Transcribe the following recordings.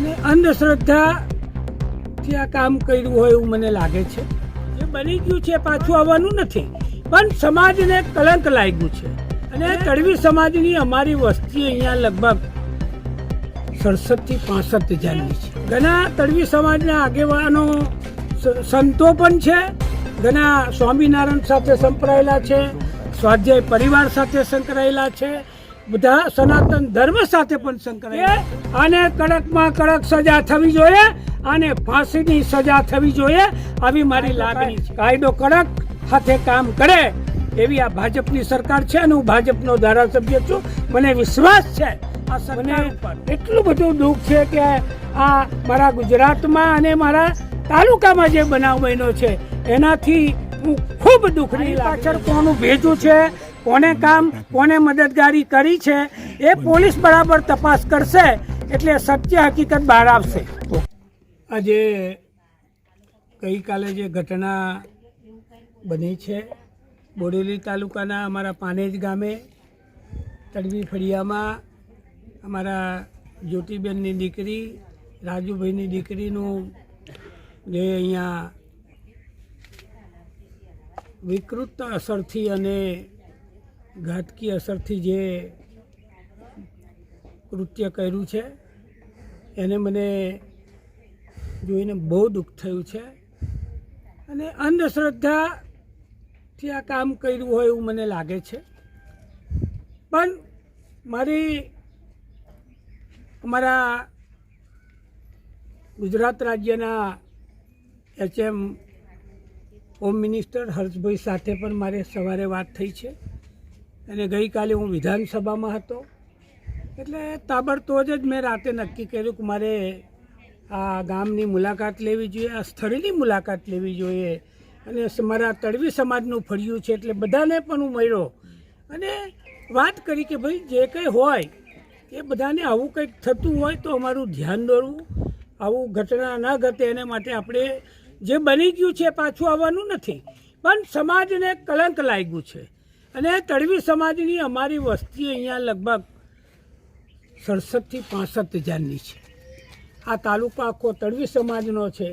અને અંધશ્રદ્ધાથી આ કામ કર્યું હોય એવું મને લાગે છે. જે બની ગયું છે પાછું આવવાનું નથી, પણ સમાજને કલંક લાગ્યું છે. અને તળવી સમાજની અમારી વસ્તી અહીંયા લગભગ 67 થી 65 હજારની છે. ઘણા તળવી સમાજના આગેવાનો સંતો પણ છે, ઘણા સ્વામિનારાયણ સાથે સંકળાયેલા છે, સ્વાધ્યાય પરિવાર સાથે સંકળાયેલા છે, બધા સનાતન ધર્મ સાથે પણ સંકળાયેલા. આને કડકમાં કડક સજા થવી જોઈએ, આને ફાંસીની સજા થવી જોઈએ, આવી મારી લાગણી છે. કાયદો કડક હાથે કામ કરે એવી આ ભાજપની સરકાર છે અને હું ભાજપનો ધારાસભ્ય છું. મને વિશ્વાસ છે આ સરકાર ઉપર. એટલું બધું દુઃખ છે કે આ મારા ગુજરાતમાં અને મારા તાલુકામાં જે બનાવ બન્યો છે એનાથી હું ખૂબ દુઃખની પાછળ કોનું ભેજું છે, કોને કામ, કોને મદદગારી કરી છે એ પોલીસ બરાબર તપાસ કરશે એટલે સત્ય હકીકત બહાર આવશે. આજે ગઈકાલે જે ઘટના બની છે બોડેલી તાલુકાના અમારા પાનેજ ગામે તળવી ફળિયામાં અમારા જ્યોતિબેનની દીકરી રાજુભાઈની દીકરીનું જે અહીંયા વિકૃત અસરથી અને ઘાતકી અસરથી જે કૃત્ય કર્યું છે એને મને જોઈને બહુ દુઃખ થયું છે. અને અંધશ્રદ્ધાથી આ કામ કર્યું હોય એવું મને લાગે છે. પણ અમારા ગુજરાત રાજ્યના HM હોમ મિનિસ્ટર હર્ષભાઈ સાથે પણ મારે સવારે વાત થઈ છે. અને ગઈકાલે હું વિધાનસભામાં હતો એટલે તાબડતોડ જ મેં રાતે નક્કી કર્યું કે મારે આ ગામની મુલાકાત લેવી જોઈએ, આ સ્થળની મુલાકાત લેવી જોઈએ. અને મારા તળવી સમાજનું ફળિયું છે એટલે બધાને પણ હું મળ્યો અને વાત કરી કે ભાઈ જે કંઈ હોય એ બધાને આવું કંઈક થતું હોય તો અમારું ધ્યાન દોરવું, આવું ઘટના ન ઘટે એને માટે આપણે જે બની ગયું છે પાછું આવવાનું નથી, પણ સમાજને કલંક લાગ્યું છે. અને તળવી સમાજની અમારી વસ્તી અહીંયા લગભગ 67 થી 65 હજારની છે. આ તાલુકો આખો તળવી સમાજનો છે.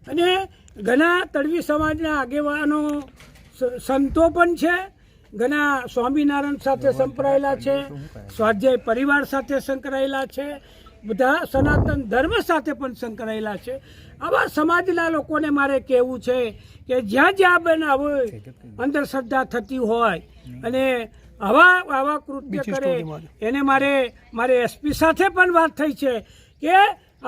અને ઘણા તળવી સમાજના આગેવાનો સંતો પણ છે, ઘણા સ્વામિનારાયણ સાથે સંકળાયેલા છે, સ્વાધ્યાય પરિવાર સાથે સંકળાયેલા છે, બધા સનાતન ધર્મ સાથે પણ સંકળાયેલા છે. આવા સમાજના લોકોને મારે કહેવું છે કે જ્યાં જ્યાં બનાવ હોય, અંધશ્રદ્ધા થતી હોય અને આવા કૃત્ય કરે એને મારે SP સાથે પણ વાત થઈ છે કે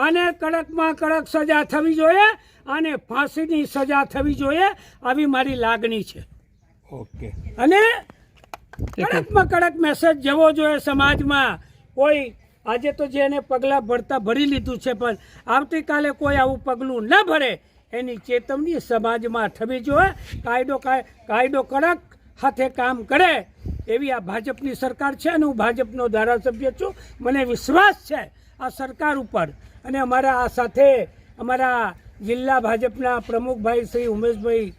આને કડકમાં કડક સજા થવી જોઈએ, આને ફાંસીની સજા થવી જોઈએ, આવી મારી લાગણી છે. ઓકે. અને કડકમાં કડક મેસેજ જવો જોઈએ સમાજમાં. કોઈ આજે તો જેને પગલાં ભરી લીધું છે પણ આવતીકાલે કોઈ આવું પગલું ન ભરે એની ચેતવણી સમાજમાં થવી જોઈએ. કાયદો કડક હાથે કામ કરે એવી આ ભાજપની સરકાર છે અને હું ભાજપનો ધારાસભ્ય છું. મને વિશ્વાસ છે આ સરકાર ઉપર. અને અમારા આ સાથે અમારા જિલ્લા ભાજપના પ્રમુખભાઈ શ્રી ઉમેશભાઈ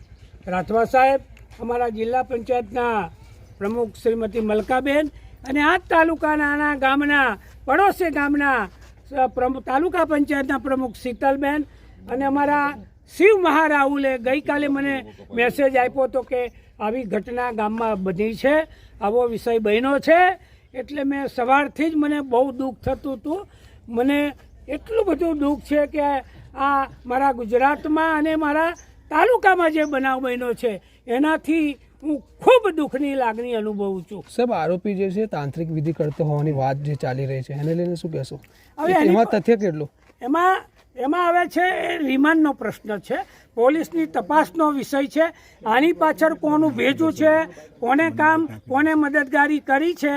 રાઠવા સાહેબ, અમારા જિલ્લા પંચાયતના પ્રમુખ શ્રીમતી મલકાબેન અને આ તાલુકાના ગામના પડોશી ગામના તાલુકા પંચાયતના પ્રમુખ શીતલબેન અને અમારા શિવ મહારાહુલે ગઈકાલે મને મેસેજ આપ્યો હતો કે આવી ઘટના ગામમાં બની છે, આવો વિષય બન્યો છે. એટલે મેં સવારથી જ મને બહુ દુઃખ થતું હતું. મને એટલું બધું દુઃખ છે કે આ મારા ગુજરાતમાં અને મારા તાલુકામાં જે બનાવ બન્યો છે એનાથી હું ખૂબ દુઃખની લાગણી અનુભવું છું. સાહેબ, આરોપી જે છે તાંત્રિક વિધિ કરતો હોવાની વાત જે ચાલી રહી છે એને લઈને શું કહેશો? હવે એમાં તથ્ય કેટલું? એમાં હવે છે એ રિમાન્ડનો પ્રશ્ન છે, પોલીસની તપાસનો વિષય છે. આની પાછળ કોનું ભેજું છે, કોને કામ, કોને મદદગારી કરી છે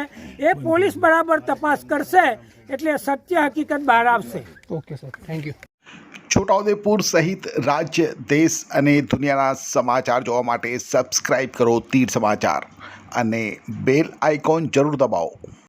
એ પોલીસ બરાબર તપાસ કરશે એટલે સત્ય હકીકત બહાર આવશે. Okay sir, thank you. Chhotaudepur સહિત રાજ્ય, દેશ અને દુનિયાના સમાચાર જોવા માટે સબસ્ક્રાઇબ કરો તીર સમાચાર અને બેલ આઇકોન જરૂર દબાવો.